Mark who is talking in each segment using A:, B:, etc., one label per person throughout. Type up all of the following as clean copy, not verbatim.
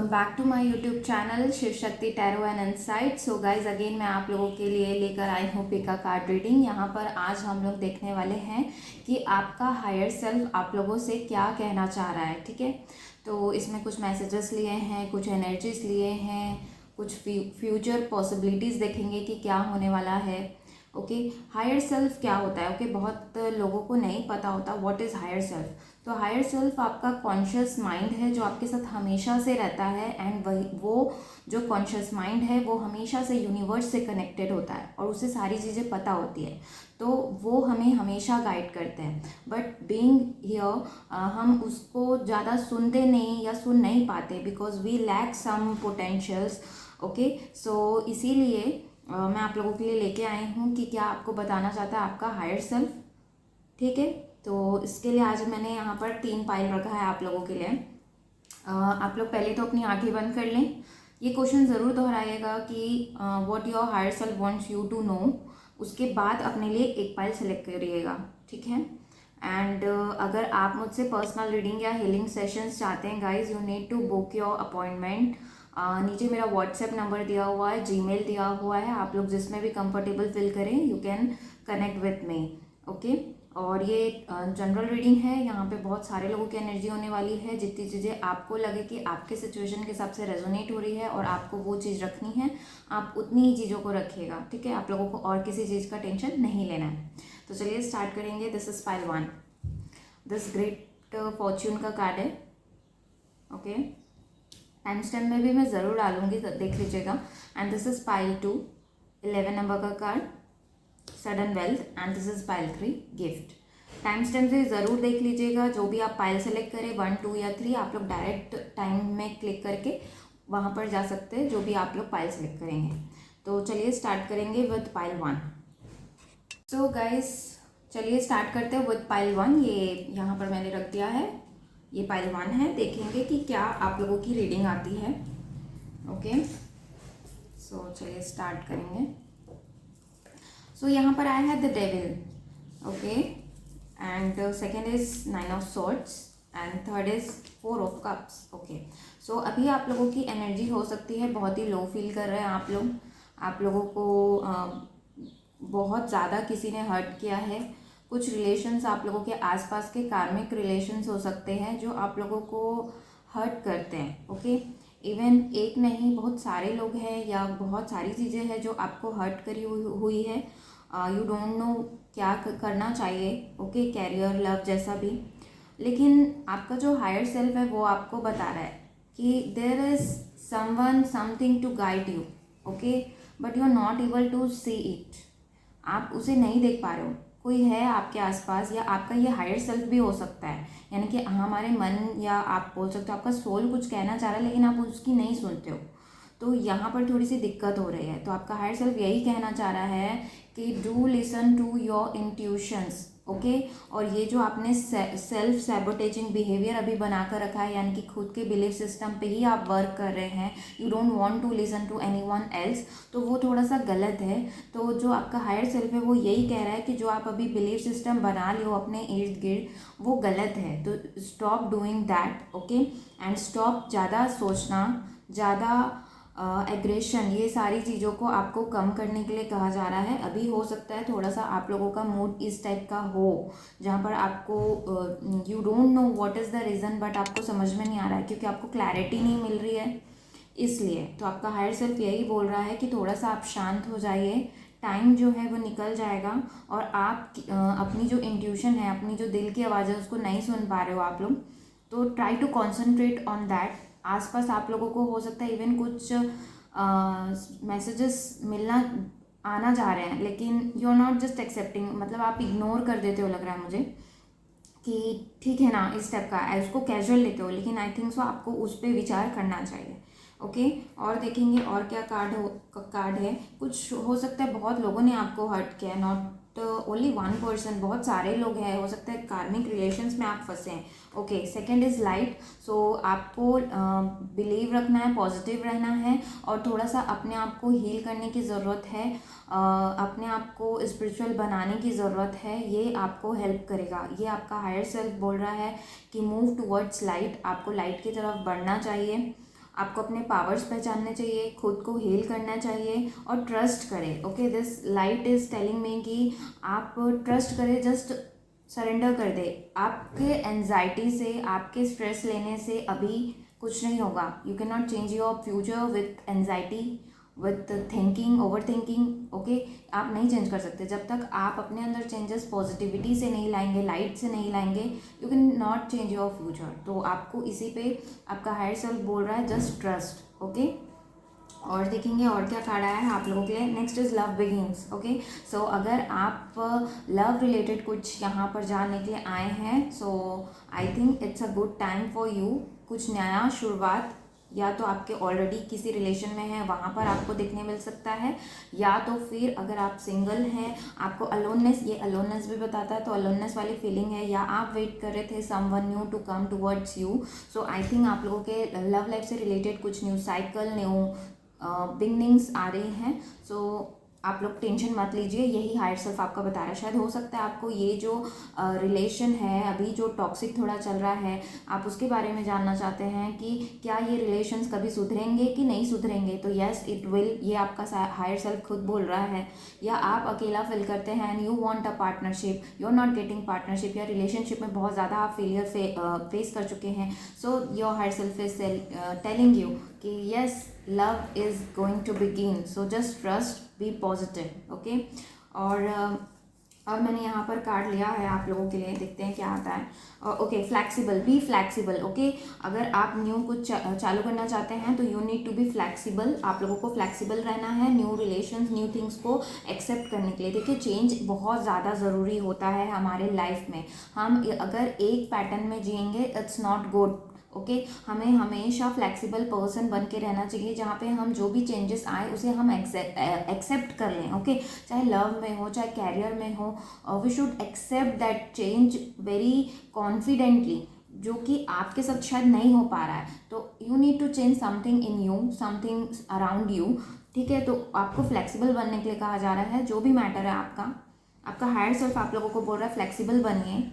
A: Welcome back to my YouTube channel Shiv Shakti tarot and insight. So guys again मैं आप लोगों के लिए लेकर आई हूँ पिका कार्ड रीडिंग। यहाँ पर आज हम लोग देखने वाले हैं कि आपका हायर सेल्फ आप लोगों से क्या कहना चाह रहा है। ठीक है, तो इसमें कुछ मैसेजेस लिए हैं, कुछ एनर्जीज लिए हैं, कुछ फ्यूचर पॉसिबिलिटीज़ देखेंगे कि क्या होने वाला है। ओके, हायर सेल्फ क्या होता है? ओके, बहुत लोगों को नहीं पता होता व्हाट इज़ हायर सेल्फ। तो हायर सेल्फ आपका कॉन्शियस माइंड है जो आपके साथ हमेशा से रहता है, एंड वही वो जो कॉन्शियस माइंड है वो हमेशा से यूनिवर्स से कनेक्टेड होता है और उसे सारी चीज़ें पता होती है, तो वो हमें हमेशा गाइड करते हैं। बट बीइंग हियर हम उसको ज़्यादा सुनते नहीं या सुन नहीं पाते because we lack some potentials. Okay, so इसीलिए मैं आप लोगों के लिए लेके आई हूँ कि क्या आपको बताना चाहता है आपका हायर सेल्फ। ठीक है, तो इसके लिए आज मैंने यहाँ पर 3 पाइल रखा है आप लोगों के लिए। आप लोग पहले तो अपनी आंखें बंद कर लें। ये क्वेश्चन ज़रूर दोहराइएगा कि what your higher self wants you to know. उसके बाद अपने लिए एक पाइल सेलेक्ट करिएगा। ठीक है, एंड अगर आप मुझसे पर्सनल रीडिंग या हीलिंग सेशंस चाहते हैं guys, you need to book your appointment. नीचे मेरा व्हाट्सएप नंबर दिया हुआ है, जीमेल दिया हुआ है, आप लोग जिसमें भी कंफर्टेबल फील करें you can connect with me. Okay, और ये जनरल रीडिंग है, यहाँ पे बहुत सारे लोगों की एनर्जी होने वाली है। जितनी चीज़ें आपको लगे कि आपके सिचुएशन के हिसाब से रेजोनेट हो रही है और आपको वो चीज़ रखनी है, आप उतनी ही चीज़ों को रखिएगा। ठीक है, आप लोगों को और किसी चीज़ का टेंशन नहीं लेना है। तो चलिए स्टार्ट करेंगे। This is pile 1, this great fortune का कार्ड है। ओके, टाइम स्टैम्प में भी मैं ज़रूर डालूंगी, तो देख लीजिएगा। And this is pile 2, 11 number का card, sudden wealth. And this is pile 3, gift. Time stamp से ज़रूर देख लीजिएगा। जो भी आप पाइल सेलेक्ट करें 1, 2 या 3, आप लोग डायरेक्ट टाइम में क्लिक करके वहाँ पर जा सकते हैं जो भी आप लोग पाइल सेलेक्ट करेंगे। तो चलिए स्टार्ट करेंगे विद पाइल 1। सो गाइस चलिए स्टार्ट करते हैं विद पाइल 1। ये यहाँ पर मैंने रख दिया है, ये पाइल 1 है। देखेंगे कि क्या आप लोगों की रीडिंग आती है। ओके, सो चलिए स्टार्ट करेंगे। सो यहाँ पर आया है the devil. Okay, and second is 9 of swords and third is 4 of cups. Okay, so अभी आप लोगों की एनर्जी हो सकती है बहुत ही लो फील कर रहे हैं आप लोग। आप लोगों को बहुत ज़्यादा किसी ने हर्ट किया है। कुछ रिलेशंस आप लोगों के आसपास के कार्मिक रिलेशंस हो सकते हैं जो आप लोगों को हर्ट करते हैं। ओके, इवन एक नहीं, बहुत सारे लोग हैं या बहुत सारी चीज़ें हैं जो आपको हर्ट करी हुई है। यू डोंट नो क्या करना चाहिए। ओके, कैरियर, लव, जैसा भी। लेकिन आपका जो हायर सेल्फ है वो आपको बता रहा है कि there is someone something to guide you. Okay, but you are not able to see it. आप उसे नहीं देख पा रहे हो। कोई है आपके आसपास, या आपका ये हायर सेल्फ भी हो सकता है, यानी कि हमारे मन, या आप बोल सकते हो आपका सोल कुछ कहना चाह रहा है लेकिन आप उसकी नहीं सुनते हो। तो यहाँ पर थोड़ी सी दिक्कत हो रही है। तो आपका हायर सेल्फ यही कहना चाह रहा है कि do listen to your intuitions. Okay, और ये जो आपने सेल्फ सैबोटेजिंग बिहेवियर अभी बना कर रखा है, यानी कि खुद के बिलीफ सिस्टम पे ही आप वर्क कर रहे हैं, you don't want to listen to anyone else, तो वो थोड़ा सा गलत है। तो जो आपका हायर सेल्फ है वो यही कह रहा है कि जो आप अभी बिलीफ सिस्टम बना लो अपने इर्द गिर्द वो गलत है। तो stop doing that. Okay, and stop ज़्यादा सोचना, ज़्यादा एग्रेशन, ये सारी चीज़ों को आपको कम करने के लिए कहा जा रहा है। अभी हो सकता है थोड़ा सा आप लोगों का मूड इस टाइप का हो जहाँ पर आपको you don't know what is the reason, but आपको समझ में नहीं आ रहा है क्योंकि आपको क्लैरिटी नहीं मिल रही है, इसलिए। तो आपका हायर सेल्फ यही बोल रहा है कि थोड़ा सा आप शांत हो जाइए, टाइम जो है वो निकल जाएगा और आप अपनी जो इंट्यूशन है, अपनी जो दिल की आवाज़ है उसको नहीं सुन पा रहे हो आप लोग, तो try to concentrate on that. आसपास आप लोगों को हो सकता है इवन कुछ मैसेजेस मिलना आना जा रहे हैं, लेकिन you are not just accepting, मतलब आप इग्नोर कर देते हो, लग रहा है मुझे कि ठीक है ना, इस टाइप का उसको कैजुअल लेते हो, लेकिन आई थिंक सो आपको उस पर विचार करना चाहिए। ओके, और देखेंगे और क्या कार्ड है। कुछ हो सकता है बहुत लोगों ने आपको हर्ट किया है, नॉट ओनली 1 पर्सन, बहुत सारे लोग हैं, हो सकता है कार्मिक रिलेशंस में आप फंसे हैं। Okay, second is light. So आपको बिलीव रखना है, पॉजिटिव रहना है और थोड़ा सा अपने आप को हील करने की ज़रूरत है, अपने आप को स्पिरिचुअल बनाने की ज़रूरत है। ये आपको हेल्प करेगा। ये आपका हायर सेल्फ बोल रहा है कि मूव टुवर्ड्स लाइट, आपको लाइट की तरफ बढ़ना चाहिए। आपको अपने पावर्स पहचानने चाहिए, खुद को हील करना चाहिए और ट्रस्ट करें। Okay, this light is telling me कि आप ट्रस्ट करें, जस्ट सरेंडर कर दे। आपके एंजाइटी से, आपके स्ट्रेस लेने से अभी कुछ नहीं होगा। You can not change your future with anxiety, with thinking, over thinking. Okay, आप नहीं चेंज कर सकते जब तक आप अपने अंदर चेंजेस पॉजिटिविटी से नहीं लाएंगे, लाइट से नहीं लाएंगे। You can not change your future. तो आपको इसी पे आपका हायर सेल्फ बोल रहा है, जस्ट ट्रस्ट। ओके, और देखेंगे और क्या कार्ड आया है आप लोगों के लिए। Next is love begins. Okay, so अगर आप लव रिलेटेड कुछ यहाँ पर जानने के लिए आए हैं, so I think it's a good time for you. कुछ नया शुरुआत, या तो आपके ऑलरेडी किसी रिलेशन में है वहाँ पर आपको देखने मिल सकता है, या तो फिर अगर आप सिंगल हैं, आपको अलोननेस, ये अलोननेस भी बताता है, तो अलोननेस वाली फीलिंग है, या आप वेट कर रहे थे someone new to come towards you. So I think आप लोगों के लव लाइफ से रिलेटेड कुछ न्यू साइकिल, न्यू बिगनिंग्स आ रही हैं। सो आप लोग टेंशन मत लीजिए, यही हायर सेल्फ आपका बता रहा है। शायद हो सकता है आपको ये जो रिलेशन है अभी जो टॉक्सिक थोड़ा चल रहा है, आप उसके बारे में जानना चाहते हैं कि क्या ये रिलेशंस कभी सुधरेंगे कि नहीं सुधरेंगे। तो यस इट विल, ये आपका हायर सेल्फ खुद बोल रहा है। या आप अकेला फील करते हैं and you want a partnership, you are not getting partnership, या रिलेशनशिप में बहुत ज़्यादा आप फेलियर फेस कर चुके हैं। So your higher self is telling you कि yes love is going to begin, so just trust, be positive. Okay, और मैंने यहाँ पर कार्ड लिया है आप लोगों के लिए, देखते हैं क्या आता है। Okay, flexible, be flexible. Okay, अगर आप न्यू कुछ चालू करना चाहते हैं तो you need to be flexible. आप लोगों को फ्लैक्सिबल रहना है न्यू रिलेशंस, न्यू थिंग्स को एक्सेप्ट करने के लिए। देखिए, चेंज बहुत ज़्यादा ज़रूरी होता है हमारे लाइफ में। हम अगर एक पैटर्न में जिएंगे, इट्स नॉट गुड। ओके, हमें हमेशा फ्लेक्सिबल पर्सन बन के रहना चाहिए, जहाँ पे हम जो भी चेंजेस आए उसे हम एक्सेप्ट कर लें। ओके, चाहे लव में हो, चाहे कैरियर में हो, we should accept that change very confidently, जो कि आपके साथ शायद नहीं हो पा रहा है। तो you need to change something in you, something around you. ठीक है, तो आपको फ्लेक्सिबल बनने के लिए कहा जा रहा है। जो भी मैटर है आपका हायर सेल्फ आप लोगों को बोल रहा है फ्लेक्सिबल बनिए,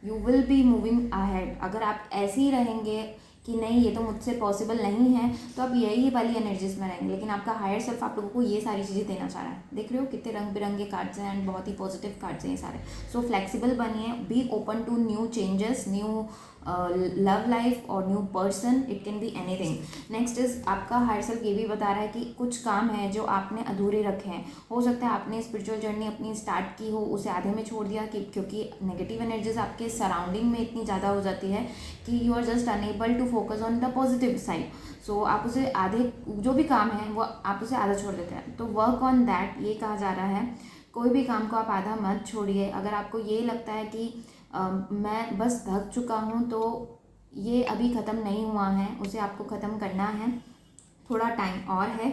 A: you will be moving ahead. अगर आप ऐसे ही रहेंगे कि नहीं ये तो मुझसे पॉसिबल नहीं है, तो आप यही वाली एनर्जीज में रहेंगे। लेकिन आपका हायर सेल्फ आप लोगों को ये सारी चीज़ें देना चाह रहा है। देख रहे हो कितने रंग बिरंगे कार्ड्स हैं एंड बहुत ही पॉजिटिव कार्ड्स हैं ये सारे। सो फ्लेक्सिबल बनिए, be open to new changes, new love life और new person, it can be anything. Next is आपका हायर सेल्फ ये भी बता रहा है कि कुछ काम है जो आपने अधूरे रखे हैं। हो सकता है आपने स्पिरिचुअल जर्नी अपनी स्टार्ट की हो, उसे आधे में छोड़ दिया क्योंकि नेगेटिव एनर्जीज आपके सराउंडिंग में इतनी ज़्यादा हो जाती है कि you are just unable to focus on the positive side. So आप उसे आधे, जो भी काम है वो आप उसे आधा छोड़ देते हैं। तो वर्क ऑन दैट, ये कहा जा रहा है। कोई भी काम को आप आधा मत छोड़िए। अगर आपको ये लगता है कि मैं बस थक चुका हूँ, तो ये अभी ख़त्म नहीं हुआ है, उसे आपको ख़त्म करना है, थोड़ा टाइम और है।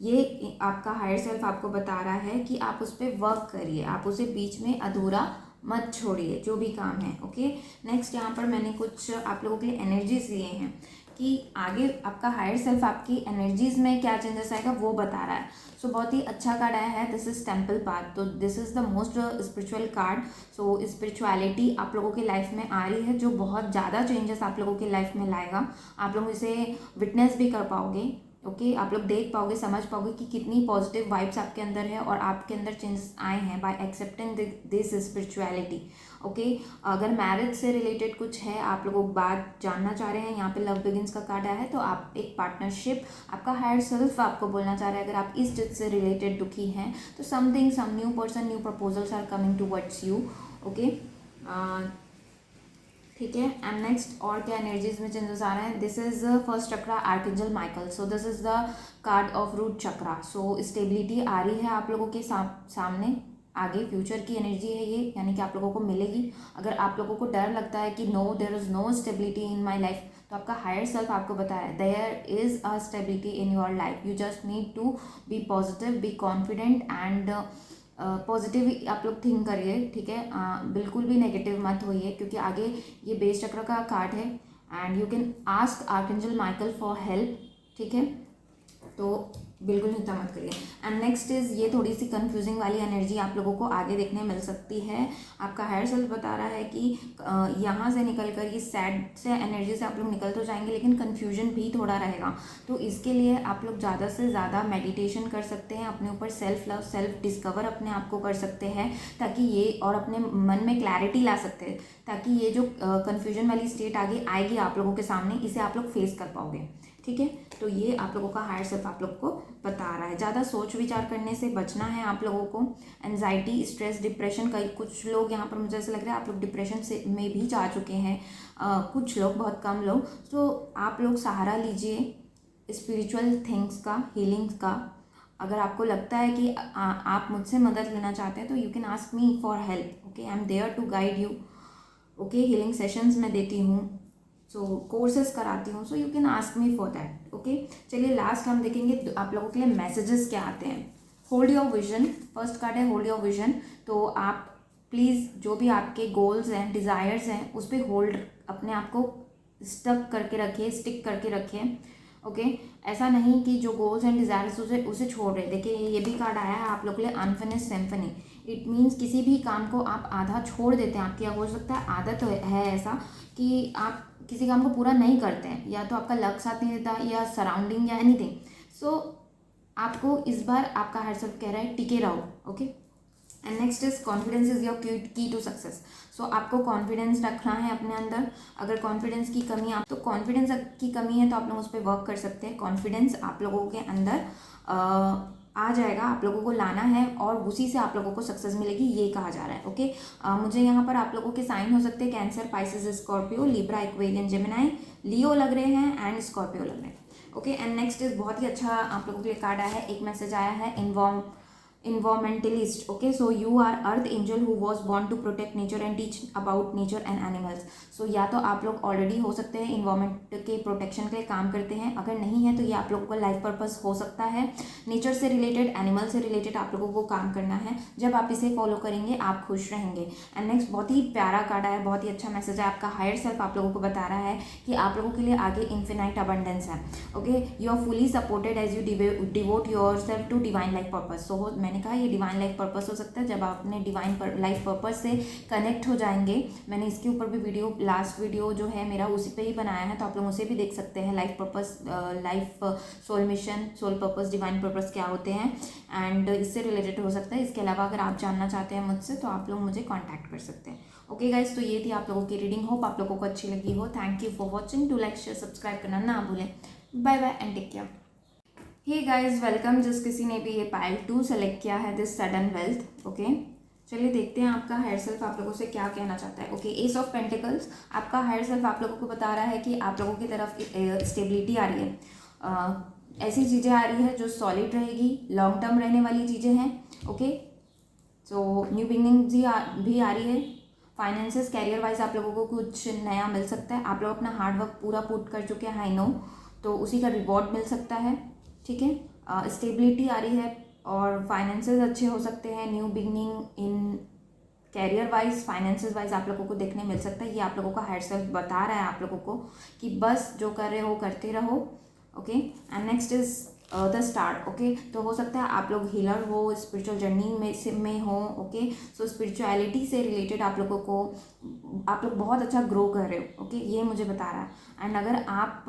A: ये आपका हायर सेल्फ आपको बता रहा है कि आप उस पर वर्क करिए, आप उसे बीच में अधूरा मत छोड़िए, जो भी काम है। ओके, नेक्स्ट यहाँ पर मैंने कुछ आप लोगों के लिए एनर्जीज लिए हैं कि आगे आपका हायर सेल्फ आपकी एनर्जीज में क्या चेंजेस आएगा वो बता रहा है। सो बहुत ही अच्छा कार्ड आया है, दिस इज टेम्पल पाथ। तो this is the most spiritual card. So spirituality आप लोगों की लाइफ में आ रही है, जो बहुत ज़्यादा चेंजेस आप लोगों की लाइफ में लाएगा। आप लोग इसे विटनेस भी कर पाओगे। ओके, आप लोग देख पाओगे, समझ पाओगे कि कितनी पॉजिटिव वाइब्स आपके अंदर है और आपके अंदर चेंजेस आए हैं bye accepting this spirituality. Okay, अगर मैरिज से रिलेटेड कुछ है, आप लोग बात जानना चाह रहे हैं, यहाँ पे लव बिगिंस का कार्ड आया है, तो आप एक पार्टनरशिप, आपका हायर सेल्फ आपको बोलना चाह रहा है। अगर आप इस चीज़ से रिलेटेड दुखी हैं, तो something, some new person, new proposals are coming towards you. Okay, ठीक है। एंड नेक्स्ट और क्या एनर्जीज में चेंजेस आ रहे हैं। This is first chakra, archangel Michael. So this is the card of root chakra. So stability आ रही है आप लोगों के सामने, आगे फ्यूचर की एनर्जी है ये, यानी कि आप लोगों को मिलेगी। अगर आप लोगों को डर लगता है कि no there is no stability in my life, तो आपका हायर सेल्फ आपको बताया there is a stability in your life. You just need to be positive, be confident and positive आप लोग थिंक करिए। ठीक है, बिल्कुल भी नेगेटिव मत होइए, क्योंकि आगे ये बेस चक्र का कार्ड है and you can ask archangel Michael for help. ठीक है, तो बिल्कुल चिंता मत करिए। एंड नेक्स्ट इज़ ये थोड़ी सी कंफ्यूजिंग वाली एनर्जी आप लोगों को आगे देखने मिल सकती है। आपका हायर सेल्फ बता रहा है कि यहाँ से निकल कर ये सैड से एनर्जी से आप लोग निकल तो जाएंगे, लेकिन कन्फ्यूजन भी थोड़ा रहेगा। तो इसके लिए आप लोग ज़्यादा से ज़्यादा मेडिटेशन कर सकते हैं, अपने ऊपर सेल्फ लव, सेल्फ डिस्कवर अपने आप को कर सकते हैं, ताकि ये और अपने मन में क्लैरिटी ला सकते हैं, ताकि ये जो कन्फ्यूजन वाली स्टेट आगे आएगी आप लोगों के सामने, इसे आप लोग फेस कर पाओगे। ठीक है, तो ये आप लोगों का हायर सेल्फ आप लोग को बता रहा है। ज़्यादा सोच विचार करने से बचना है आप लोगों को। एंजाइटी, स्ट्रेस, डिप्रेशन, कई कुछ लोग यहाँ पर मुझे ऐसा लग रहा है आप लोग डिप्रेशन से में भी जा चुके हैं, कुछ लोग, बहुत कम लोग। तो आप लोग सहारा लीजिए स्पिरिचुअल थिंग्स का, हीलिंग्स का। अगर आपको लगता है कि आप मुझसे मदद लेना चाहते हैं तो you can ask me for help. Okay, I am there to guide you. Okay, healing sessions मैं देती हूँ, सो कोर्सेज कराती हूँ, so you can ask me for that. Okay, चलिए लास्ट हम देखेंगे आप लोगों के लिए मैसेजेस क्या आते हैं। Hold your vision, first card है होल्ड योर विजन। तो आप प्लीज़ जो भी आपके गोल्स हैं, डिज़ायर्स हैं, उस पर होल्ड, अपने आप को स्टक करके रखिए, स्टिक करके रखिए। ओके, ऐसा नहीं कि जो गोल्स एंड डिज़ायर्स उसे छोड़ रहे। देखिए ये भी कार्ड आया है आप लोग के लिए अनफिनिश्ड सिम्फनी। इट मीन्स किसी भी काम को आप आधा छोड़ देते हैं। आपकी हो सकता है आदत है ऐसा कि आप किसी काम को पूरा नहीं करते हैं, या तो आपका लक साथ नहीं देता, या सराउंडिंग, या एनीथिंग। सो आपको इस बार आपका हायर सेल्फ कह रहा है टिके रहो। Okay, and next is confidence is your की टू सक्सेस। सो आपको कॉन्फिडेंस रखना है अपने अंदर। अगर कॉन्फिडेंस की कमी आप तो कॉन्फिडेंस की कमी है तो आप लोग उस पर वर्क कर सकते हैं। कॉन्फिडेंस आप लोगों के अंदर आ जाएगा, आप लोगों को लाना है और उसी से आप लोगों को सक्सेस मिलेगी, ये कहा जा रहा है। ओके, मुझे यहाँ पर आप लोगों के साइन हो सकते हैं Cancer, Pisces, Scorpio, Libra, Aquarian, Gemini, Leo लग रहे हैं एंड स्कॉर्पियो लग रहे हैं। ओके, एंड नेक्स्ट इज बहुत ही अच्छा आप लोगों के लिए कार्ड आया है। एक मैसेज आया है environmentalist. Okay, so you are earth angel who was born to protect nature and teach about nature and animals. So या तो आप लोग ऑलरेडी हो सकते हैं इन्वायरमेंट के प्रोटेक्शन के लिए काम करते हैं, अगर नहीं है तो ये आप लोगों का लाइफ पर्पस हो सकता है। नेचर से रिलेटेड, एनिमल से रिलेटेड आप लोगों को काम करना है। जब आप इसे फॉलो करेंगे आप खुश रहेंगे। एंड नेक्स्ट बहुत ही प्यारा कार्ड है, बहुत ही अच्छा मैसेज है। आपका हायर सेल्फ आप लोगों को बता रहा है कि आप लोगों के लिए आगे इन्फिनाइट अबंडेंस है। Okay, you are fully supported as you devote your self to divine life purpose. सो मैंने कहा ये डिवाइन लाइफ पर्पस हो सकता है। जब आप अपने डिवाइन लाइफ पर्पस से कनेक्ट हो जाएंगे, मैंने इसके ऊपर भी वीडियो, लास्ट वीडियो जो है मेरा उसी पे ही बनाया है, तो आप लोग उसे भी देख सकते हैं। Life purpose, life soul mission, soul purpose, divine purpose क्या होते हैं, एंड इससे रिलेटेड हो सकता है। इसके अलावा अगर आप जानना चाहते हैं मुझसे तो आप लोग मुझे कॉन्टैक्ट कर सकते हैं। ओके गाइज, तो ये थी आप लोगों की रीडिंग। होप आप लोगों को अच्छी लगी हो। Thank you for watching. To like, share, subscribe करना ना भूलें। Bye bye and take care. Hey guys, welcome. जिस किसी ने भी ये पाइल 2 सेलेक्ट किया है, दिस सडन वेल्थ। ओके, चलिए देखते हैं आपका हायर सेल्फ आप लोगों से क्या कहना चाहता है। ओके, एस ऑफ पेंटिकल्स, आपका हायर सेल्फ आप लोगों को बता रहा है कि आप लोगों की तरफ स्टेबिलिटी आ रही है। ऐसी चीज़ें आ रही है जो सॉलिड रहेगी, लॉन्ग टर्म रहने वाली चीज़ें हैं। ओके, सो न्यू बिगनिंग भी आ रही है। फाइनेंसेस, कैरियर वाइज आप लोगों को कुछ नया मिल सकता है। आप लोग अपना हार्डवर्क पूरा पुट कर चुके हैं, आई नो, तो उसी का रिवॉर्ड मिल सकता है। ठीक है, स्टेबिलिटी आ रही है और फाइनेंसेस अच्छे हो सकते हैं। New beginning in career wise, finances wise आप लोगों को देखने मिल सकता है। ये आप लोगों का हायर सेल्फ बता रहा है आप लोगों को कि बस जो कर रहे हो करते रहो। Okay, and next is the start. Okay, तो हो सकता है आप लोग हीलर हो, स्पिरिचुअल जर्नी में हो। ओके, सो स्पिरिचुअलिटी से रिलेटेड आप लोगों को, आप लोग बहुत अच्छा ग्रो कर रहे हो। ओके, ये मुझे बता रहा है। एंड अगर आप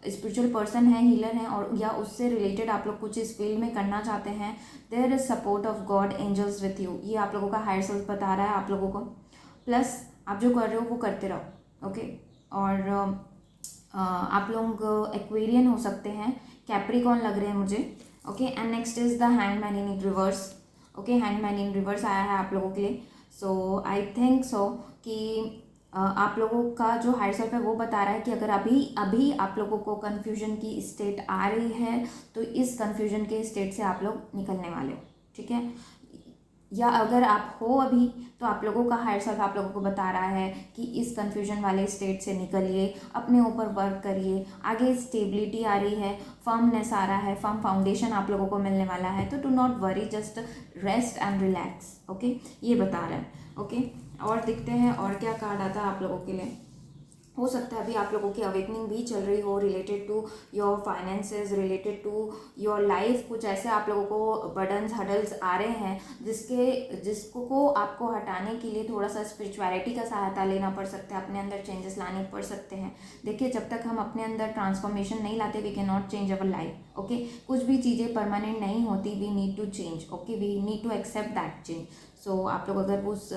A: स्पिरिचुअल पर्सन हैं, हीलर हैं, और या उससे रिलेटेड आप लोग कुछ इस फील्ड में करना चाहते हैं, there is support of God angels with you. ये आप लोगों का हायर सेल्फ बता रहा है आप लोगों को। प्लस आप जो कर रहे हो वो करते रहो। ओके, और आप लोग एक्वेरियन हो सकते हैं, कैप्रिकॉर्न लग रहे हैं मुझे। Okay, and next is the hangman in reverse. Okay, hangman in reverse आया है आप लोगों के लिए। सो आई थिंक सो कि आप लोगों का जो हायर सेल्फ है वो बता रहा है कि अगर अभी आप लोगों को कन्फ्यूजन की स्टेट आ रही है तो इस कन्फ्यूजन के स्टेट से आप लोग निकलने वाले हो। ठीक है, या अगर आप हो अभी, तो आप लोगों का हायर सेल्फ आप लोगों को बता रहा है कि इस कन्फ्यूजन वाले स्टेट से निकलिए, अपने ऊपर वर्क करिए, आगे स्टेबिलिटी आ रही है, फर्मनेस आ रहा है, फर्म फाउंडेशन आप लोगों को मिलने वाला है। तो do not worry, just rest and relax. Okay, ये बता रहा है। ओके, और देखते हैं और क्या कार्ड आता है आप लोगों के लिए। हो सकता है अभी आप लोगों की अवेकनिंग भी चल रही हो related to your finances, related to your life. कुछ ऐसे आप लोगों को बर्डन्स, हडल्स आ रहे हैं जिसको आपको हटाने के लिए थोड़ा सा स्पिरिचुअलिटी का सहायता लेना पड़ सकता है, अपने अंदर चेंजेस लाने पड़ सकते हैं। देखिए, जब तक हम अपने अंदर ट्रांसफॉर्मेशन नहीं लाते we can not change our life. Okay, कुछ भी चीज़ें परमानेंट नहीं होती, we need to change. Okay, we need to accept that change. So आप लोग अगर उस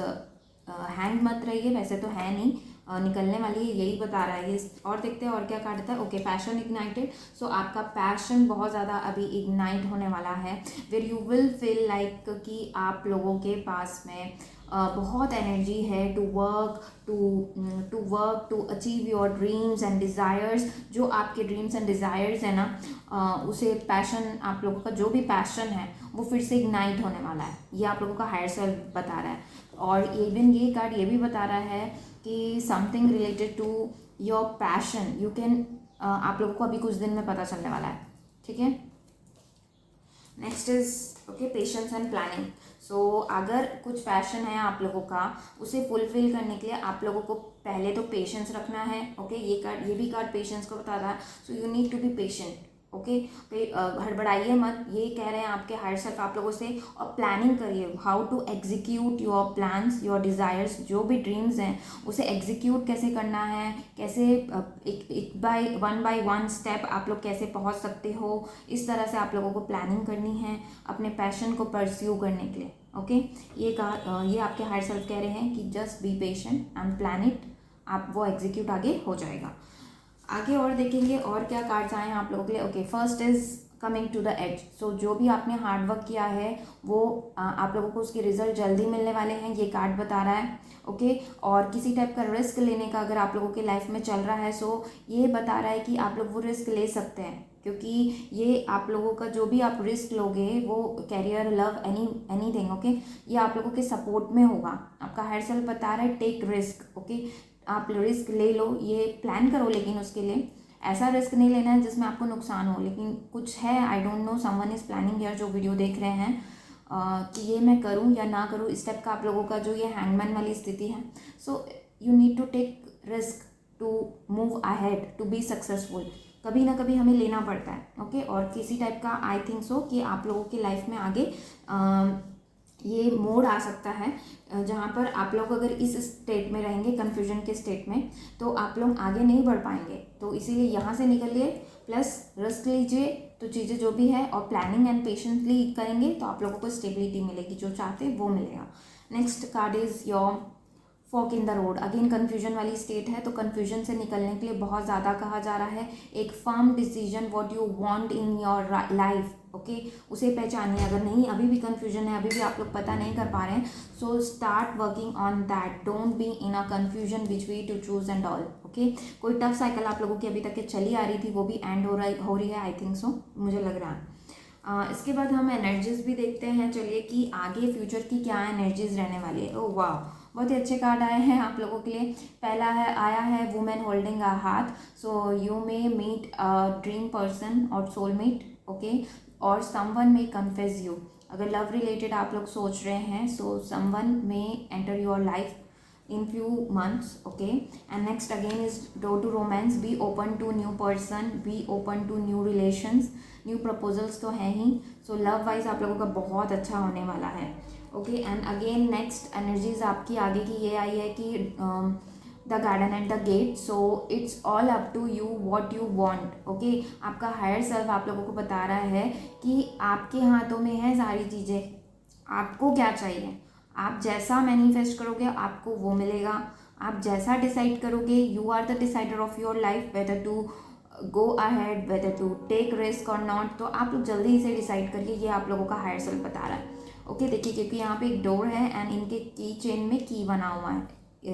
A: हैंग मत रहिए, वैसे तो है नहीं, निकलने वाली है, यही बता रहा है ये। और देखते हैं और क्या काटता है। Okay, passion ignited. सो आपका पैशन बहुत ज़्यादा अभी इग्नाइट होने वाला है, where you will feel like कि आप लोगों के पास में बहुत एनर्जी है to work to achieve your dreams and desires. जो आपके ड्रीम्स एंड डिज़ायर्स है ना, उसे पैशन, आप लोगों का जो भी पैशन है वो फिर से इग्नाइट होने वाला है, ये आप लोगों का हायर सेल्फ बता रहा है। और इवन ये कार्ड ये भी बता रहा है कि something related to your passion you can, आप लोगों को अभी कुछ दिन में पता चलने वाला है। ठीक है, next is okay patience and planning. So अगर कुछ पैशन है आप लोगों का, उसे फुलफिल करने के लिए आप लोगों को पहले तो पेशेंस रखना है। ओके, ये भी कार्ड पेशेंस को बता रहा है। So you need to be patient. Okay, हड़बड़ाइए मत, ये कह रहे हैं आपके हायर सेल्फ आप लोगों से। और प्लानिंग करिए how to execute your plans, your desires, जो भी ड्रीम्स हैं उसे एग्जीक्यूट कैसे करना है, कैसे वन बाय वन स्टेप आप लोग कैसे पहुंच सकते हो, इस तरह से आप लोगों को प्लानिंग करनी है अपने पैशन को परस्यू करने के लिए। ओके, ये आपके हायर सेल्फ कह रहे हैं कि just be patient and plan it, आप वो एग्जीक्यूट आगे हो जाएगा। आगे और देखेंगे और क्या कार्ड्स आए हैं आप लोगों के लिए। Okay, first is coming to the edge. So जो भी आपने हार्डवर्क किया है वो आप लोगों को उसके रिजल्ट जल्दी मिलने वाले हैं, ये कार्ड बता रहा है। ओके, और किसी टाइप का रिस्क लेने का अगर आप लोगों के लाइफ में चल रहा है, सो ये बता रहा है कि आप लोग वो रिस्क ले सकते हैं, क्योंकि ये आप लोगों का जो भी आप रिस्क लोगे वो कैरियर, लव, एनीथिंग, ओके, ये आप लोगों के सपोर्ट में होगा। आपका हायर सेल्फ बता रहा है टेक रिस्क। ओके, आप रिस्क ले लो, ये प्लान करो, लेकिन उसके लिए ऐसा रिस्क नहीं लेना है जिसमें आपको नुकसान हो। लेकिन कुछ है, I don't know, someone is planning here, जो वीडियो देख रहे हैं कि ये मैं करूं या ना करूं, इस टाइप का आप लोगों का जो ये हैंगमैन वाली स्थिति है। So you need to take risk to move ahead, to be successful. कभी ना कभी हमें लेना पड़ता है। ओके, और किसी टाइप का आई थिंक सो कि आप लोगों की लाइफ में आगे ये मोड़ आ सकता है जहाँ पर आप लोग अगर इस स्टेट में रहेंगे, कन्फ्यूजन के स्टेट में, तो आप लोग आगे नहीं बढ़ पाएंगे। तो इसीलिए यहाँ से निकलिए, प्लस रिस्क लीजिए, तो चीज़ें जो भी है, और प्लानिंग एंड पेशेंटली करेंगे तो आप लोगों को स्टेबिलिटी मिलेगी, जो चाहते हैं वो मिलेगा। Next card is your fork in the road. Again confusion वाली स्टेट है, तो कन्फ्यूजन से निकलने के लिए बहुत ज़्यादा कहा जा रहा है एक firm decision what you want in your life. Okay, उसे पहचानिए। अगर नहीं, अभी भी कन्फ्यूजन है, अभी भी आप लोग पता नहीं कर पा रहे हैं, so start working on that, don't be in a confusion which we to choose and all. Okay, कोई टफ साइकिल आप लोगों की अभी तक के चली आ रही थी, वो भी एंड हो रही है, आई थिंक सो, मुझे लग रहा है। इसके बाद हम एनर्जीज भी देखते हैं, चलिए, कि आगे फ्यूचर की क्या एनर्जीज रहने वाली है। ओह वाह, बहुत ही अच्छे कार्ड आए हैं आप लोगों के लिए। पहला है, आया है women holding a heart. So you may meet a dream person और सोलमेट। ओके, और समवन मे कन्फेस यू। अगर लव रिलेटेड आप लोग सोच रहे हैं, so someone may enter your life in few months. Okay, and next again is door to romance. Be open to new person, be open to new relations, new proposals तो है ही। so love wise आप लोगों का बहुत अच्छा होने वाला है। okay, and again next energies आपकी आगे की ये आई है कि the garden and the gate. So it's all up to you what you want. Okay, आपका हायर सेल्फ आप लोगों को बता रहा है कि आपके हाथों में है सारी चीज़ें, आपको क्या चाहिए। आप जैसा मैनिफेस्ट करोगे आपको वो मिलेगा। आप जैसा डिसाइड करोगे, you are the decider of your life, whether to go ahead, whether to take risk और नॉट। तो आप लोग जल्दी इसे डिसाइड करिए, ये आप लोगों का हायर सेल्फ बता रहा है। ओके, देखिए, क्योंकि यहाँ पे एक डोर है एंड इनके की चेन में की बना हुआ है,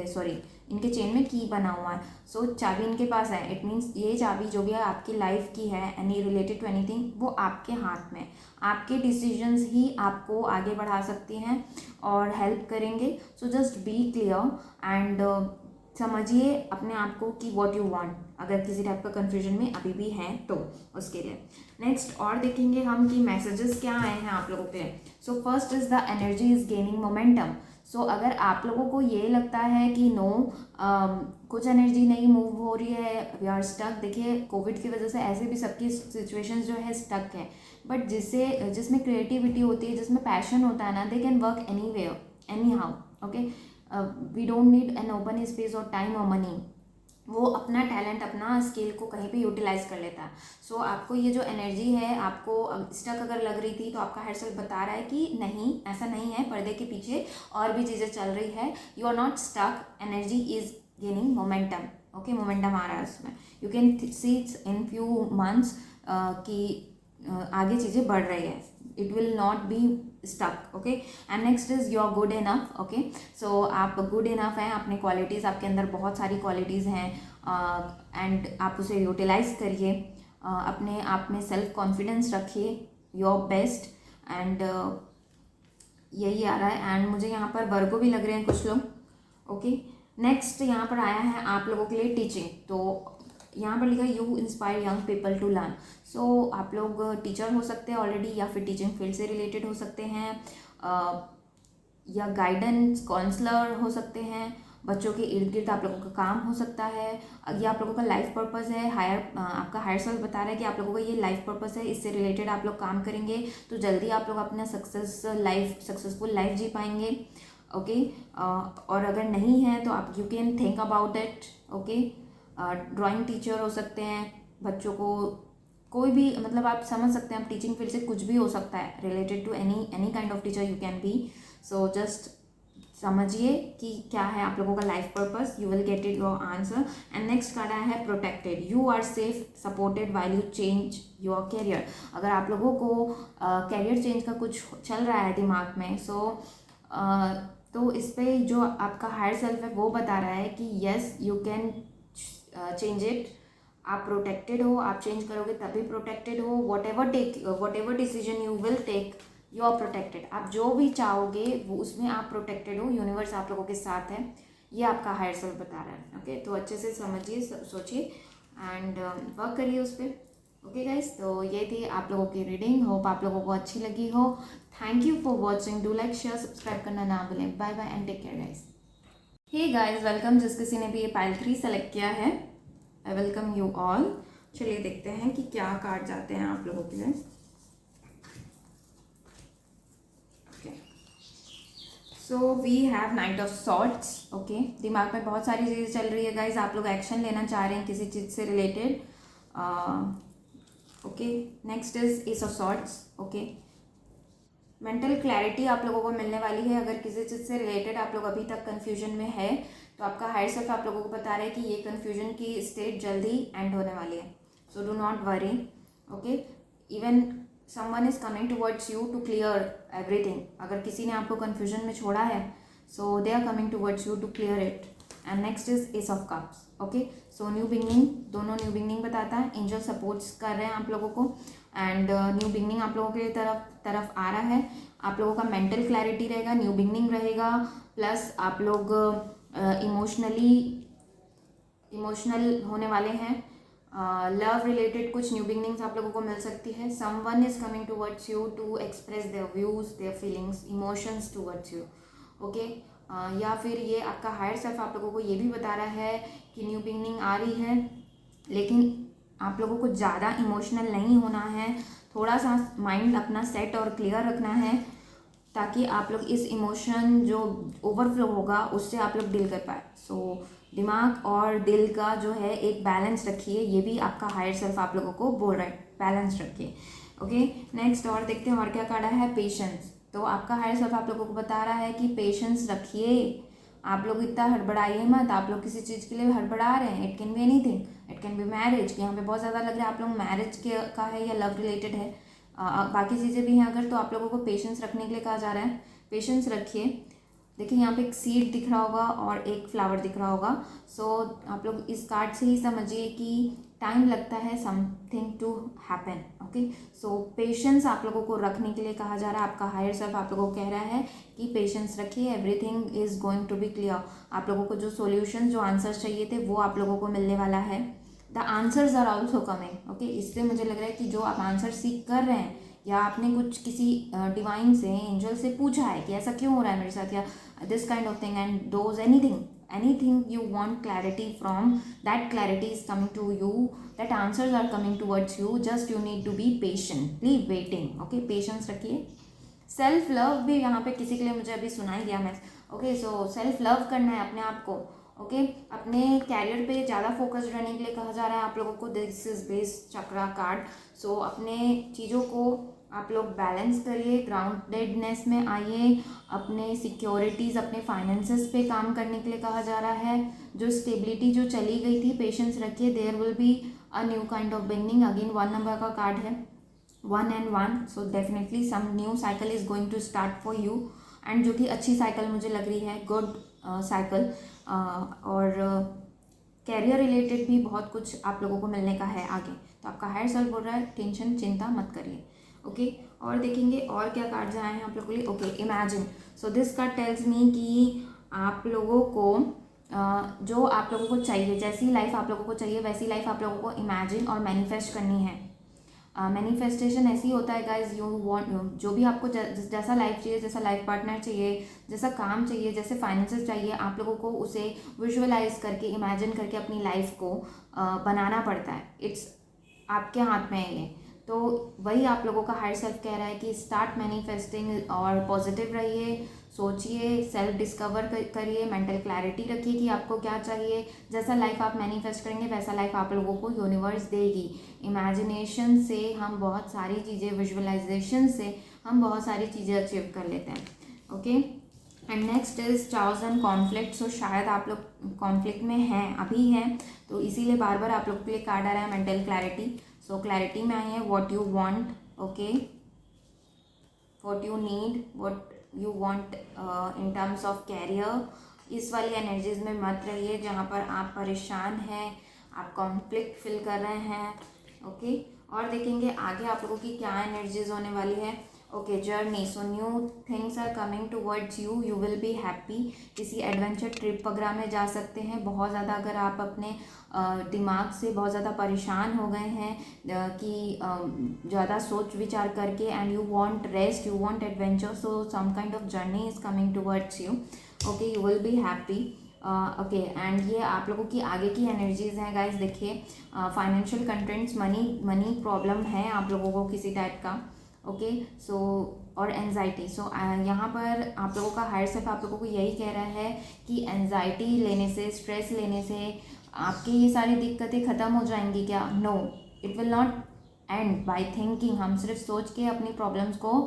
A: सॉरी, इनके चेन में की बना हुआ है। सो चाबी इनके पास है, इट मीन्स ये चाबी जो भी है आपकी लाइफ की है, एनी रिलेटेड टू एनीथिंग, वो आपके हाथ में। आपके डिसीजंस ही आपको आगे बढ़ा सकती हैं और हेल्प करेंगे। So just be clear and समझिए अपने आप को कि व्हाट यू वांट, अगर किसी टाइप का कन्फ्यूजन में अभी भी हैं तो उसके लिए। नेक्स्ट और देखेंगे हम कि मैसेजेस क्या आए हैं आप लोगों के लिए। So first is the energy is gaining momentum. So अगर आप लोगों को ये लगता है कि नो कुछ एनर्जी नहीं मूव हो रही है, वी आर स्टक, देखिए कोविड की वजह से ऐसे भी सबकी सिचुएशंस जो है स्टक है, बट जिसमें क्रिएटिविटी होती है, जिसमें पैशन होता है ना, they can work anywhere anyhow, okay. We don't need an open space और टाइम और मनी। वो अपना टैलेंट, अपना स्किल को कहीं पे यूटिलाइज कर लेता है। सो आपको ये जो एनर्जी है, आपको स्टक अगर लग रही थी तो आपका हायर सेल्फ बता रहा है कि नहीं, ऐसा नहीं है, पर्दे के पीछे और भी चीज़ें चल रही है, you are not stuck, energy is gaining momentum, okay. Momentum आ रहा है उसमें, you can see in few months कि आगे चीज़ें बढ़ रही है, it will not be stuck, okay. And next is you are good enough, okay. So आप गुड इनफ हैं, अपने क्वालिटीज़, आपके अंदर बहुत सारी क्वालिटीज़ हैं एंड आप उसे यूटिलाइज करिए, अपने आप में सेल्फ कॉन्फिडेंस रखिए, योर बेस्ट। एंड यही आ रहा है। एंड मुझे यहाँ पर वर्गो भी लग रहे हैं कुछ लोग, ओके। नेक्स्ट यहाँ पर आया है आप लोगों के लिए टीचिंग। तो यहाँ पर लिखा है you inspire young people to learn. So आप लोग टीचर हो सकते हैं ऑलरेडी, या फिर टीचिंग फील्ड से रिलेटेड हो सकते हैं, या गाइडेंस काउंसलर हो सकते हैं, बच्चों के इर्द गिर्द आप लोगों का काम हो सकता है, ये आप लोगों का लाइफ पर्पस है। आपका हायर सेल्फ बता रहा है कि आप लोगों का ये लाइफ पर्पस है, इससे रिलेटेड आप लोग काम करेंगे तो जल्दी आप लोग अपना सक्सेसफुल लाइफ जी पाएंगे, ओके। और अगर नहीं है तो आप you can think about it, okay. Drawing teacher हो सकते हैं, बच्चों को कोई भी, मतलब आप समझ सकते हैं, आप टीचिंग फील्ड से कुछ भी हो सकता है, related to any kind of teacher you can be. So just समझिए कि क्या है आप लोगों का life purpose, you will get it your answer. And next card आया है protected, you are safe supported while you change your career. अगर आप लोगों को कैरियर चेंज का कुछ चल रहा है दिमाग में, तो इस पे जो आपका हायर सेल्फ है वो बता रहा है कि yes you can change it, आप प्रोटेक्टेड हो, आप चेंज करोगे तभी प्रोटेक्टेड हो। Whatever decision you will take, you are protected. आप जो भी चाहोगे वो उसमें आप प्रोटेक्टेड हो, यूनिवर्स आप लोगों के साथ है, ये आपका हायर सेल्फ बता रहा है, ओके। तो अच्छे से समझिए, सोचिए एंड वर्क करिए उस पर, ओके गाइस। तो ये थी आप लोगों की रीडिंग, होप आप लोगों को अच्छी लगी हो। Thank you for watching, do like share subscribe करना ना भूलें। Bye bye and take care guys. Hey guys, welcome. जिस किसी ने भी ये पाइल 3 सेलेक्ट किया है, आई वेलकम यू ऑल। चलिए देखते हैं कि क्या कार्ड जाते हैं आप लोगों के लिए। So we have knight of swords, okay. दिमाग में बहुत सारी चीज़ें चल रही है गाइज, आप लोग एक्शन लेना चाह रहे हैं किसी चीज़ से related, okay. Next is ace of swords, okay. Mental clarity आप लोगों को मिलने वाली है। अगर किसी चीज़ से रिलेटेड आप लोग अभी तक कन्फ्यूजन में है तो आपका हायर सेल्फ आप लोगों को बता रहा है कि ये कन्फ्यूजन की स्टेट जल्दी एंड होने वाली है। So do not worry, okay. Even someone is coming towards you to clear everything. अगर किसी ने आपको कन्फ्यूजन में छोड़ा है, so they are coming towards you to clear it. And next is ace of cups, okay. So new beginning, दोनों new beginning बताता है। एंजल सपोर्ट्स कर रहे हैं आप लोगों को एंड न्यू बिगनिंग आप लोगों के तरफ आ रहा है। आप लोगों का मेंटल क्लैरिटी रहेगा, न्यू बिगनिंग रहेगा, प्लस आप लोग इमोशनल होने वाले हैं। लव रिलेटेड कुछ न्यू बिगनिंग्स आप लोगों को मिल सकती है। Someone is coming towards you to express their views, their feelings, emotions towards you, okay. या फिर ये आपका हायर सेल्फ आप लोगों को ये भी बता रहा है कि न्यू बिगनिंग आ रही है, लेकिन आप लोगों को ज़्यादा इमोशनल नहीं होना है, थोड़ा सा माइंड अपना सेट और क्लियर रखना है, ताकि आप लोग इस इमोशन जो ओवरफ्लो होगा उससे आप लोग डील कर पाए। सो दिमाग और दिल का जो है एक बैलेंस रखिए, ये भी आपका हायर सेल्फ आप लोगों को बोल रहा है, बैलेंस रखिए, ओके। नेक्स्ट और देखते हैं और क्या कार्ड है, पेशेंस। तो आपका हायर सेल्फ आप लोगों को बता रहा है कि पेशेंस रखिए, आप लोग इतना हड़बड़ाइए मत। आप लोग किसी चीज़ के लिए हड़बड़ा रहे हैं, it can be anything, it can B marriage, यहाँ पे बहुत ज़्यादा लग रहा है आप लोग मैरिज के का है या लव रिलेटेड है, बाकी चीज़ें भी हैं अगर, तो आप लोगों को पेशेंस रखने के लिए कहा जा रहा है, पेशेंस रखिए। देखिए यहाँ पे एक सीड दिख रहा होगा और एक फ्लावर दिख रहा होगा। सो आप लोग इस कार्ड से ही समझिए कि टाइम लगता है something to happen, okay. So patience आप लोगों को रखने के लिए कहा जा रहा है। आपका हायर सेल्फ आप लोगों को कह रहा है कि पेशेंस रखिए, everything is going to be clear. आप लोगों को जो सॉल्यूशन, जो आंसर्स चाहिए थे वो आप लोगों को मिलने वाला है। The answers are also coming, okay. इससे मुझे लग रहा है कि जो आप आंसर सीख कर रहे हैं या आपने कुछ किसी डिवाइन से, एंजल से पूछा है कि ऐसा क्यों हो रहा है मेरे साथ, या this kind of thing, and those anything you want clarity from, that clarity is coming to you, that answers are coming towards you, just you need to be patiently waiting, okay। patience रखिए। Self love भी यहाँ पे किसी के लिए मुझे अभी सुनाई दिया मैं, ओके। सो सेल्फ लव करना है अपने आप को, ओके। अपने कैरियर पे ज़्यादा फोकस रहने के लिए कहा जा रहा है आप लोगों को। This is base chakra card. So अपने चीज़ों को आप लोग बैलेंस करिए, ग्राउंडेडनेस में आइए, अपने सिक्योरिटीज़, अपने फाइनेंसेस पे काम करने के लिए कहा जा रहा है। जो स्टेबिलिटी जो चली गई थी, पेशेंस रखिए, there will be a new kind of beginning. Again 1 number का कार्ड है, 1 and 1, so definitely some new cycle is going to start for you, and जो कि अच्छी साइकिल मुझे लग रही है, गुड साइकिल। और कैरियर रिलेटेड भी बहुत कुछ आप लोगों को मिलने का है आगे। तो आपका हायर सेल्फ बोल रहा है टेंशन, चिंता मत करिए, ओके। और देखेंगे और क्या कार्ड्स आए हैं आप लोगों के लिए, okay. Imagine, so this card tells me कि आप लोगों को जो आप लोगों को चाहिए, जैसी लाइफ आप लोगों को चाहिए वैसी लाइफ आप लोगों को इमेजिन और मैनिफेस्ट करनी है। मैनिफेस्टेशन ऐसी होता है गाइज, यू वांट, जो भी आपको जैसा लाइफ चाहिए, जैसा लाइफ पार्टनर चाहिए, जैसा काम चाहिए, जैसे फाइनेंसेस चाहिए, आप लोगों को उसे विजुअलाइज करके, इमेजिन करके अपनी लाइफ को बनाना पड़ता है। इट्स आपके हाथ में है ये। तो वही आप लोगों का हायर सेल्फ कह रहा है कि स्टार्ट मैनिफेस्टिंग और पॉजिटिव रहिए, सोचिए, सेल्फ डिस्कवर करिए, मेंटल क्लैरिटी रखिए कि आपको क्या चाहिए। जैसा लाइफ आप मैनिफेस्ट करेंगे वैसा लाइफ आप लोगों को यूनिवर्स देगी। इमेजिनेशन से हम बहुत सारी चीज़ें, विजुअलाइजेशन से हम बहुत सारी चीज़ें अचीव कर लेते हैं, okay. And next is chaos and conflict. So शायद आप लोग कॉन्फ्लिक्ट में हैं, अभी हैं, तो इसीलिए बार बार आप लोग के लिए कार्ड आ रहा है मेंटल क्लैरिटी। सो क्लैरिटी में आई है what you want, okay, what you need, what you want in terms of career. इस वाली एनर्जीज में मत रहिए जहाँ पर आप परेशान हैं, आप कॉन्फ्लिक्ट फील कर रहे हैं, ओके। और देखेंगे आगे आप लोगों की क्या एनर्जीज होने वाली है, okay. Journey, so new things are coming towards you, you will be happy. किसी एडवेंचर ट्रिप वगैरह में जा सकते हैं। बहुत ज़्यादा अगर आप अपने दिमाग से बहुत ज़्यादा परेशान हो गए हैं कि ज़्यादा सोच विचार करके, and you want rest, you want adventure, so some kind of journey is coming towards you, okay. You will be happy, okay. And ये आप लोगों की आगे की एनर्जीज हैं गाइज। देखिए फाइनेंशियल कंटेंट्स, मनी प्रॉब्लम है आप लोगों को किसी टाइप का, ओके। सो और एनजाइटी, सो यहाँ पर आप लोगों का हायर सेल्फ आप लोगों को यही कह रहा है कि एनजाइटी लेने से, स्ट्रेस लेने से आपकी ये सारी दिक्कतें ख़त्म हो जाएंगी क्या? No, it will not end by thinking. हम सिर्फ सोच के अपनी प्रॉब्लम्स को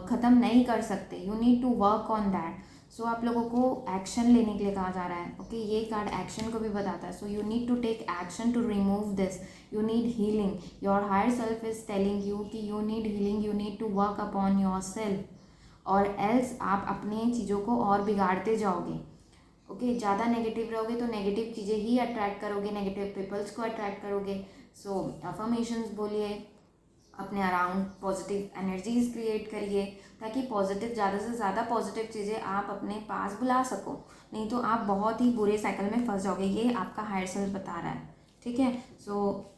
A: ख़त्म नहीं कर सकते। You need to work on that. So आप लोगों को एक्शन लेने के लिए कहा जा रहा है, ओके। ये कार्ड एक्शन को भी बताता है। So you need to take action to remove this, you need healing. Your higher self is telling you कि you need healing, you need to work upon yourself, और else आप अपने चीज़ों को और बिगाड़ते जाओगे, ओके। ज़्यादा नेगेटिव रहोगे तो नेगेटिव चीज़ें ही अट्रैक्ट करोगे, नेगेटिव पीपल्स को अट्रैक्ट करोगे। सो अफर्मेशंस बोलिए, अपने अराउंड पॉजिटिव एनर्जीज क्रिएट करिए ताकि पॉजिटिव, ज़्यादा से ज़्यादा पॉजिटिव चीज़ें आप अपने पास बुला सको, नहीं तो आप बहुत ही बुरे साइकिल में फंस जाओगे। ये आपका हायर सेल्फ बता रहा है, ठीक है। So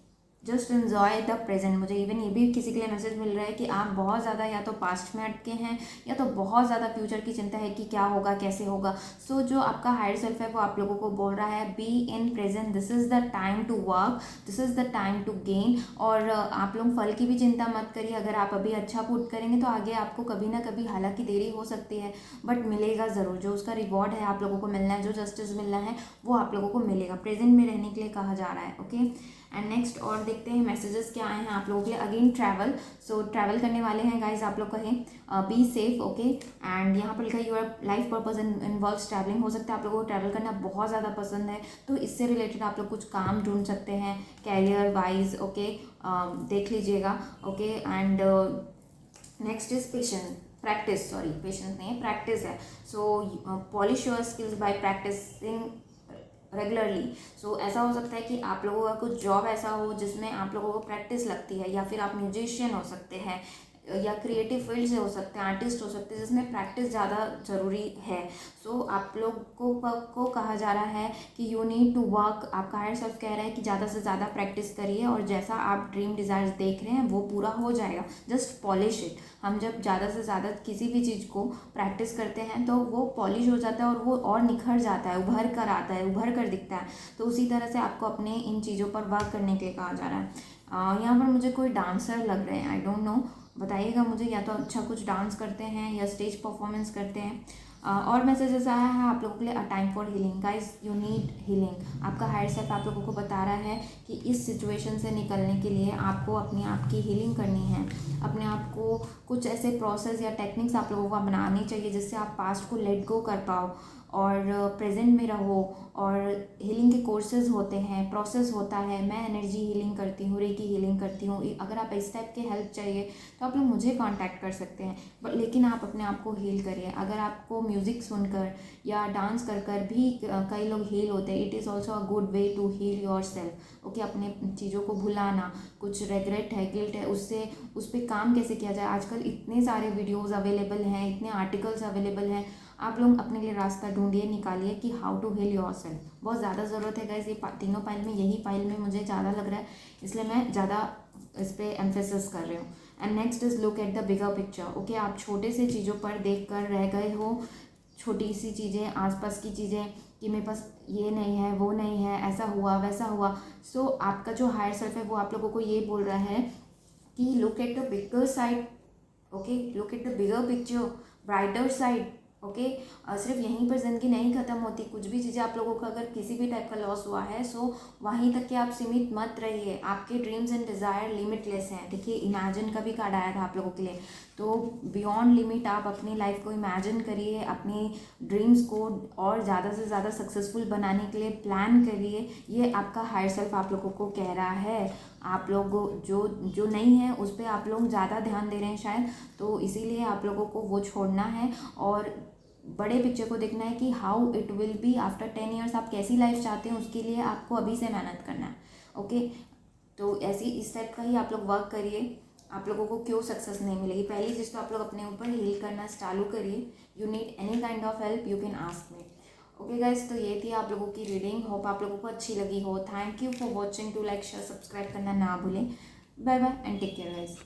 A: just enjoy the present. मुझे इवन ये भी किसी के लिए मैसेज मिल रहा है कि आप बहुत ज़्यादा या तो पास्ट में अटके हैं या तो बहुत ज़्यादा फ्यूचर की चिंता है कि क्या होगा, कैसे होगा। सो जो आपका हायर सेल्फ है वो आप लोगों को बोल रहा है be in present, this is the time to work, this is the time to gain. और आप लोग फल की भी चिंता मत करिए। अगर आप अभी अच्छा पुट करेंगे तो आगे आपको कभी ना कभी, हालांकि देरी हो सकती है बट मिलेगा ज़रूर। जो उसका रिवॉर्ड है आप लोगों को मिलना है, जो जस्टिस मिलना है वो आप लोगों को मिलेगा। प्रेजेंट में रहने के लिए कहा जा रहा है, ओके। एंड नेक्स्ट और देखते हैं मैसेजेस क्या आए हैं आप लोगों के लिए। अगेन ट्रैवल, सो ट्रैवल करने वाले हैं गाइज आप लोग कहें, बी सेफ, ओके। एंड यहाँ पर लिखा है your life purpose involves travelling. हो सकता है आप लोगों को ट्रैवल करना बहुत ज़्यादा पसंद है, तो इससे रिलेटेड आप लोग कुछ काम ढूंढ सकते हैं कैरियर वाइज, ओके। देख लीजिएगा, okay. And next is patience, practice, patience नहीं है, प्रैक्टिस है। So polish your skills by practising regularly. So ऐसा हो सकता है कि आप लोगों का कुछ जॉब ऐसा हो जिसमें आप लोगों को प्रैक्टिस लगती है, या फिर आप म्यूजिशियन हो सकते हैं, या क्रिएटिव फील्ड से हो सकते हैं, आर्टिस्ट हो सकते हैं, जिसमें प्रैक्टिस ज़्यादा ज़रूरी है। सो आप लोग को कहा जा रहा है कि यू नीड टू वर्क। आपका हायर सेल्फ कह रहा है कि ज़्यादा से ज़्यादा प्रैक्टिस करिए, और जैसा आप ड्रीम डिज़ायर्स देख रहे हैं वो पूरा हो जाएगा। Just polish it. हम जब ज़्यादा से ज़्यादा किसी भी चीज़ को प्रैक्टिस करते हैं तो वो पॉलिश हो जाता है, और वो और निखर जाता है, उभर कर आता है, उभर कर दिखता है। तो उसी तरह से आपको अपने इन चीज़ों पर वर्क करने के लिए कहा जा रहा है। यहाँ पर मुझे कोई डांसर लग रहे हैं, आई डोंट नो, बताइएगा मुझे, या तो अच्छा कुछ डांस करते हैं या स्टेज परफॉर्मेंस करते हैं। और मैसेजेस आया है आप लोगों के लिए, a time for healing. Guys you need healing. आपका हायर सेल्फ आप लोगों को बता रहा है कि इस सिचुएशन से निकलने के लिए आपको अपने आप की हीलिंग करनी है। अपने आप को कुछ ऐसे प्रोसेस या टेक्निक्स आप लोगों को अपनानी चाहिए जिससे आप पास्ट को लेट गो कर पाओ और प्रेजेंट में रहो। और हीलिंग के कोर्सेज होते हैं, प्रोसेस होता है। मैं एनर्जी हीलिंग करती हूँ, रेकी हीलिंग करती हूँ। अगर आप इस टाइप के हेल्प चाहिए तो आप लोग मुझे कांटेक्ट कर सकते हैं। बट लेकिन आप अपने आप को हील करिए। अगर आपको म्यूज़िक सुनकर या डांस कर कर भी कई लोग हील होते हैं, it is also a good way to heal yourself. Okay, अपने चीज़ों को भुलाना, कुछ रेगरेट है, गिल्ट है, उससे उस पर काम कैसे किया जाए। आजकल इतने सारे वीडियोज़ अवेलेबल हैं, इतने आर्टिकल्स अवेलेबल हैं। आप लोग अपने लिए रास्ता ढूंढिए, निकालिए कि how to heal yourself. बहुत ज़्यादा ज़रूरत है गाइस, ये तीनों फाइल में, यही फाइल में मुझे ज़्यादा लग रहा है, इसलिए मैं ज़्यादा इस पर एम्फेसिस कर रही हूँ। And next is look at the bigger picture. Okay, आप छोटे से चीज़ों पर देख कर रह गए हो, छोटी सी चीज़ें, आसपास की चीज़ें, कि मेरे पास ये नहीं है, वो नहीं है, ऐसा हुआ वैसा हुआ। सो आपका जो हायर सेल्फ है वो आप लोगों को ये बोल रहा है कि look at the bigger side. Okay, look at the bigger picture, brighter side. Okay, सिर्फ यहीं पर ज़िंदगी नहीं ख़त्म होती। कुछ भी चीज़ें आप लोगों का अगर किसी भी टाइप का लॉस हुआ है, सो वहीं तक कि आप सीमित मत रहिए। आपके ड्रीम्स एंड डिज़ायर लिमिटलेस हैं। देखिए, इमेजिन का भी कार्ड आया था आप लोगों के लिए, तो बियॉन्ड लिमिट आप अपनी लाइफ को इमेजिन करिए, अपनी ड्रीम्स को और ज़्यादा से ज़्यादा सक्सेसफुल बनाने के लिए प्लान करिए। ये आपका हायर सेल्फ आप लोगों को कह रहा है। आप लोग जो जो नहीं है उस पर आप लोग ज़्यादा ध्यान दे रहे हैं शायद, तो इसीलिए आप लोगों को वो छोड़ना है और बड़े पिक्चर को देखना है कि how it will be after 10 years. आप कैसी लाइफ चाहते हैं उसके लिए आपको अभी से मेहनत करना है। ओके, तो ऐसी इस टाइप का ही आप लोग वर्क करिए। आप लोगों को क्यों सक्सेस नहीं मिलेगी, पहली चीज़ तो आप लोग अपने ऊपर हील करना चालू करिए। You need any kind of help, you can ask me. Okay guys, तो ये थी आप लोगों की रीडिंग। होप आप लोगों को अच्छी लगी हो। Thank you for watching. To like share subscribe करना ना भूलें। Bye bye and take care guys.